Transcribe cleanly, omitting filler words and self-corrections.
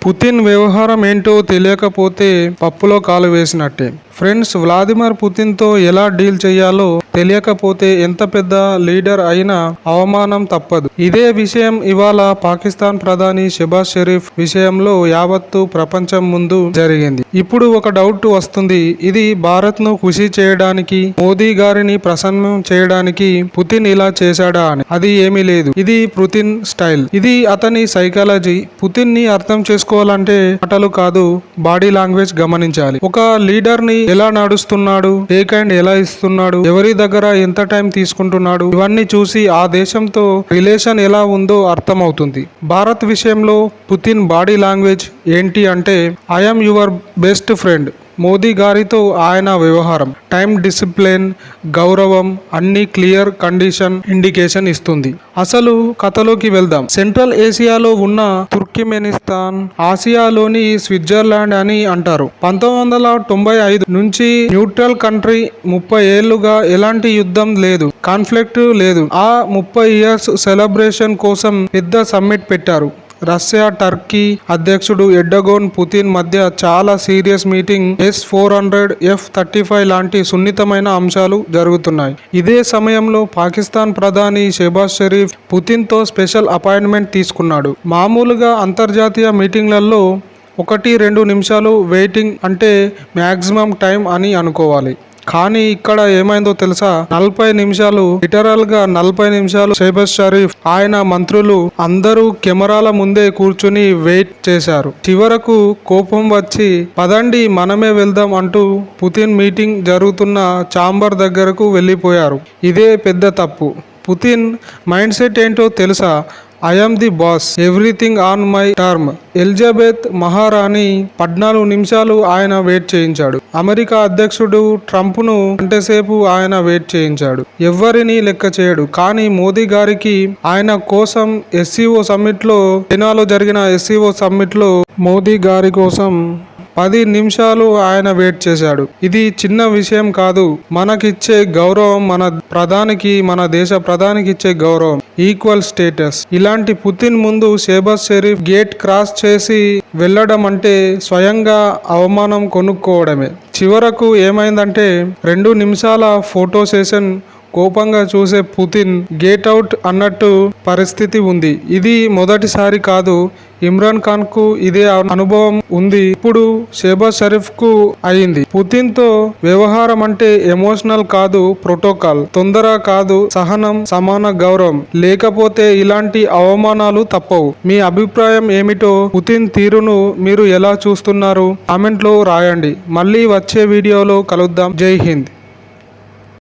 Putin వ్యవహారం ఏంటో తెలియకపోతే పప్పులో కాలు వేసినట్టే. ఫ్రెండ్స్, వ్లాదిమిర్ పుతిన్తో ఎలా డీల్ చేయాలో తెలియకపోతే ఎంత పెద్ద లీడర్ అయినా అవమానం తప్పదు. ఇదే విషయం ఇవాళ పాకిస్తాన్ ప్రధాని షెబాజ్ షరీఫ్ విషయంలో యావత్తు ప్రపంచం ముందు జరిగింది. ఇప్పుడు ఒక డౌట్ వస్తుంది, ఇది భారత్ ను ఖుషి చేయడానికి, మోదీ గారిని ప్రసన్నం చేయడానికి పుతిన్ ఇలా చేశాడా అని. అది ఏమీ లేదు. ఇది పుతిన్ స్టైల్, ఇది అతని సైకాలజీ. పుతిన్ ని అర్థం చేసుకోవాలంటే మాటలు కాదు, బాడీ లాంగ్వేజ్ గమనించాలి. ఒక లీడర్ ని ఎలా నడుస్తున్నాడు, టేక్ హ్యాండ్ ఎలా ఇస్తున్నాడు, ఎవరి దగ్గర ఎంత టైం తీసుకుంటున్నాడు, ఇవన్నీ చూసి ఆ దేశంతో రిలేషన్ ఎలా ఉందో అర్థమవుతుంది. భారత్ విషయంలో పుతిన్ బాడీ లాంగ్వేజ్ ఏంటి అంటే, I'm your best friend. Modi గారితో ఆయన వ్యవహారం, టైం, డిసిప్లిన్, గౌరవం అన్ని క్లియర్ కండిషన్ ఇండికేషన్ ఇస్తుంది. అసలు కథలోకి వెళ్దాం. సెంట్రల్ ఏసియాలో ఉన్న తుర్కిమెనిస్తాన్ ఆసియాలోని స్విట్జర్లాండ్ అని అంటారు. 1995 నుంచి న్యూట్రల్ కంట్రీ. 30 ఏళ్లుగా ఎలాంటి యుద్ధం లేదు, కాన్ఫ్లిక్ట్ లేదు. ఆ 30 ఇయర్స్ సెలబ్రేషన్ కోసం పెద్ద సమ్మిట్ పెట్టారు. రష్యా, టర్కీ అధ్యక్షుడు ఎర్డోగన్, పుతిన్ మధ్య చాలా సీరియస్ మీటింగ్. S-400, F-35 లాంటి సున్నితమైన అంశాలు జరుగుతున్నాయి. ఇదే సమయంలో పాకిస్తాన్ ప్రధాని షెబాజ్ షరీఫ్ పుతిన్ తో స్పెషల్ అపాయింట్మెంట్ తీసుకున్నాడు. మామూలుగా అంతర్జాతీయ మీటింగ్లలో 1-2 నిమిషాలు వెయిటింగ్ అంటే మ్యాక్సిమం టైం అని అనుకోవాలి. కానీ ఇక్కడ ఏమైందో తెలుసా, 40 నిమిషాలు, లిటరల్ గా 40 నిమిషాలు షెబాజ్ షరీఫ్, ఆయన మంత్రులు అందరూ కెమెరాల ముందే కూర్చుని వెయిట్ చేశారు. చివరకు కోపం వచ్చి పదండి మనమే వెళ్దాం అంటూ పుతిన్ మీటింగ్ జరుగుతున్న ఛాంబర్ దగ్గరకు వెళ్ళిపోయారు. ఇదే పెద్ద తప్పు. పుతిన్ మైండ్ సెట్ ఏంటో తెలుసా, I'm the boss, everything on my term. Elizabeth మహారాణి 14 నిమిషాలు ఆయన వెయిట్ చేయించాడు. అమెరికా అధ్యక్షుడు ట్రంప్ ను గంటసేపు ఆయన వెయిట్ చేయించాడు. ఎవ్వరిని లెక్క చేయడు. కానీ మోదీ గారికి ఆయన కోసం SCO సమ్మిట్ లో, చైనాలో జరిగిన SCO సమ్మిట్ లో మోదీ గారి కోసం 10 నిమిషాలు ఆయన వెయిట్ చేశాడు. ఇది చిన్న విషయం కాదు. మనకిచ్చే గౌరవం, మన దేశ ప్రధానికి ఇచ్చే గౌరవం, ఈక్వల్ స్టేటస్. ఇలాంటి పుతిన్ ముందు షెబాజ్ షరీఫ్ గేట్ క్రాస్ చేసి వెళ్ళడం అంటే స్వయంగా అవమానం కొనుక్కోవడమే. చివరకు ఏమైందంటే 2 నిమిషాల ఫోటో సెషన్. కోపంగా చూసే పుతిన్ గేట్ అవుట్ అన్నట్టు పరిస్థితి ఉంది. ఇది మొదటిసారి కాదు. ఇమ్రాన్ ఖాన్ కు ఇదే అనుభవం ఉంది. ఇప్పుడు షెబాజ్ షరీఫ్ కు అయింది. పుతిన్ తో వ్యవహారం అంటే ఎమోషనల్ కాదు, ప్రోటోకాల్. తొందర కాదు, సహనం, సమాన గౌరవం. లేకపోతే ఇలాంటి అవమానాలు తప్పవు. మీ అభిప్రాయం ఏమిటో, పుతిన్ తీరును మీరు ఎలా చూస్తున్నారు, కామెంట్ లో రాయండి. మళ్ళీ వచ్చే వీడియోలో కలుద్దాం. జై హింద్.